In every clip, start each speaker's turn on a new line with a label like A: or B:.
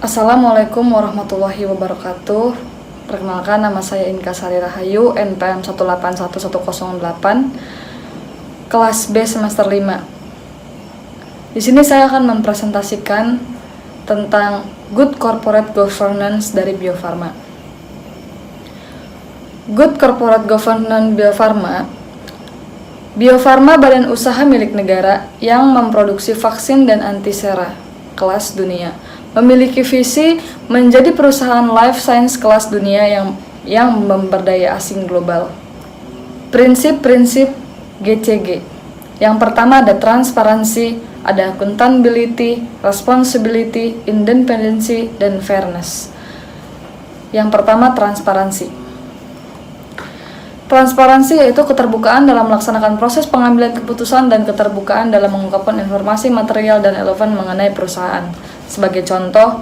A: Assalamualaikum warahmatullahi wabarakatuh. Perkenalkan, nama saya Inka Sari Rahayu, NPM 1811108, kelas B semester 5. Di sini saya akan mempresentasikan tentang Good Corporate Governance dari Bio Farma. Good Corporate Governance Bio Farma. Bio Farma badan usaha milik negara yang memproduksi vaksin dan antisera kelas dunia. Memiliki visi menjadi perusahaan life science kelas dunia yang memberdaya asing global. Prinsip-prinsip GCG. Yang pertama ada transparansi, ada accountability, responsibility, independency, dan fairness. Yang pertama transparansi. Transparansi yaitu keterbukaan dalam melaksanakan proses pengambilan keputusan dan keterbukaan dalam mengungkapkan informasi material dan relevan mengenai perusahaan. Sebagai contoh,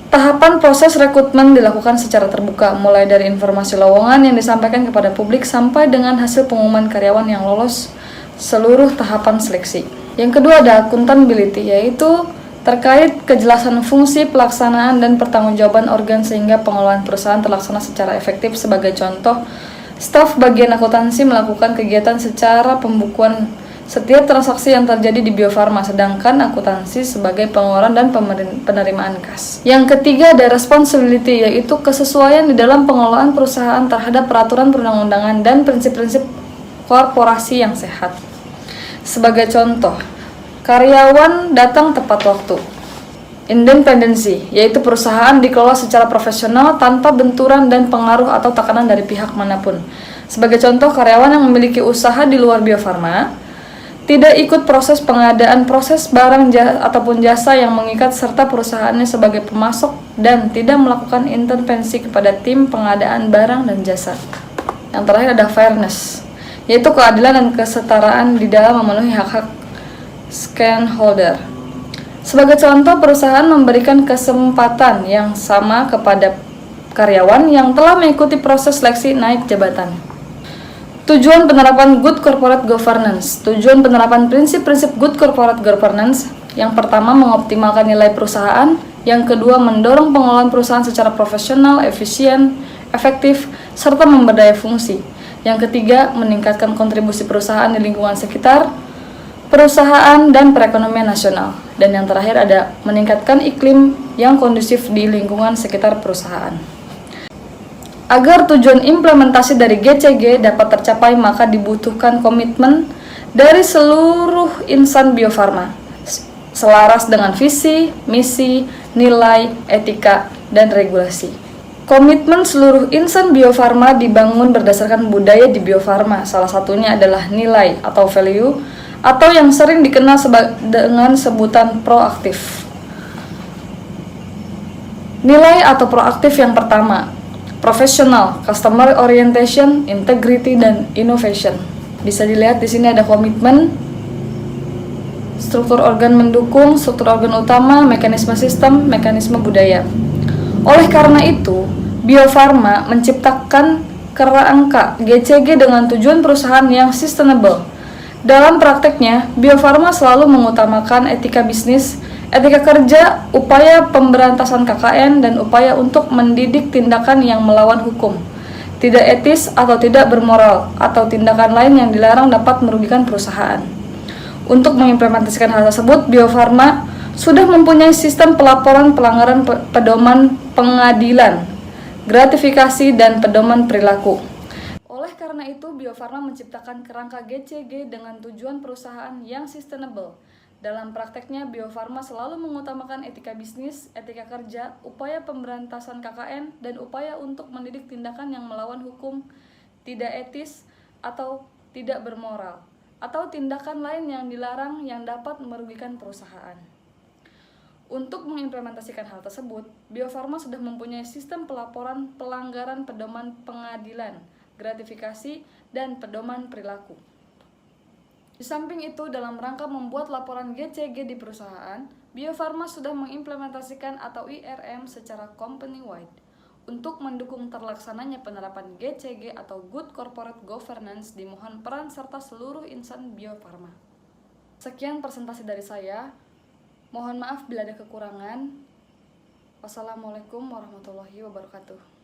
A: tahapan proses rekrutmen dilakukan secara terbuka, mulai dari informasi lowongan yang disampaikan kepada publik sampai dengan hasil pengumuman karyawan yang lolos seluruh tahapan seleksi. Yang kedua ada accountability, yaitu terkait kejelasan fungsi, pelaksanaan, dan pertanggungjawaban organ sehingga pengelolaan perusahaan terlaksana secara efektif. Sebagai contoh, staf bagian akuntansi melakukan kegiatan secara pembukuan setiap transaksi yang terjadi di Bio Farma, sedangkan akuntansi sebagai pengeluaran dan penerimaan kas. Yang ketiga ada responsibility, yaitu kesesuaian di dalam pengelolaan perusahaan terhadap peraturan perundang-undangan dan prinsip-prinsip korporasi yang sehat. Sebagai contoh, karyawan datang tepat waktu. Independency, yaitu perusahaan dikelola secara profesional tanpa benturan dan pengaruh atau tekanan dari pihak manapun. Sebagai contoh, karyawan yang memiliki usaha di luar Bio Farma tidak ikut proses pengadaan proses barang ataupun jasa yang mengikat serta perusahaannya sebagai pemasok dan tidak melakukan intervensi kepada tim pengadaan barang dan jasa. Yang terakhir ada fairness, yaitu keadilan dan kesetaraan di dalam memenuhi hak-hak stakeholder. Sebagai contoh, perusahaan memberikan kesempatan yang sama kepada karyawan yang telah mengikuti proses seleksi naik jabatan. Tujuan penerapan Good Corporate Governance. Tujuan penerapan prinsip-prinsip Good Corporate Governance. Yang pertama, mengoptimalkan nilai perusahaan. Yang kedua, mendorong pengelolaan perusahaan secara profesional, efisien, efektif, serta memberdaya fungsi. Yang ketiga, meningkatkan kontribusi perusahaan di lingkungan sekitar perusahaan dan perekonomian nasional. Dan yang terakhir ada meningkatkan iklim yang kondusif di lingkungan sekitar perusahaan. Agar tujuan implementasi dari GCG dapat tercapai, maka dibutuhkan komitmen dari seluruh insan Bio Farma, selaras dengan visi, misi, nilai, etika, dan regulasi. Komitmen seluruh insan Bio Farma dibangun berdasarkan budaya di Bio Farma. Salah satunya adalah nilai atau value, atau yang sering dikenal dengan sebutan proaktif. Nilai atau proaktif yang pertama, professional, customer orientation, integrity, dan innovation. Bisa dilihat di sini ada komitmen, struktur organ mendukung, struktur organ utama, mekanisme sistem, mekanisme budaya. Oleh karena itu, Bio Farma menciptakan kerangka GCG dengan tujuan perusahaan yang sustainable. Dalam prakteknya, Bio Farma selalu mengutamakan etika bisnis, etika kerja, upaya pemberantasan KKN, dan upaya untuk mendidik tindakan yang melawan hukum, tidak etis atau tidak bermoral, atau tindakan lain yang dilarang dapat merugikan perusahaan. Untuk mengimplementasikan hal tersebut, Bio Farma sudah mempunyai sistem pelaporan pelanggaran pedoman pengadilan, gratifikasi, dan pedoman perilaku. Oleh karena itu, Bio Farma menciptakan kerangka GCG dengan tujuan perusahaan yang sustainable. Dalam prakteknya, Bio Farma selalu mengutamakan etika bisnis, etika kerja, upaya pemberantasan KKN, dan upaya untuk mendidik tindakan yang melawan hukum, tidak etis, atau tidak bermoral, atau tindakan lain yang dilarang yang dapat merugikan perusahaan. Untuk mengimplementasikan hal tersebut, Bio Farma sudah mempunyai sistem pelaporan pelanggaran pedoman pengadilan, gratifikasi, dan pedoman perilaku. Di samping itu, dalam rangka membuat laporan GCG di perusahaan, Bio Farma sudah mengimplementasikan atau IRM secara company-wide. Untuk mendukung terlaksananya penerapan GCG atau Good Corporate Governance, dimohon peran serta seluruh insan Bio Farma. Sekian presentasi dari saya. Mohon maaf bila ada kekurangan. Wassalamualaikum warahmatullahi wabarakatuh.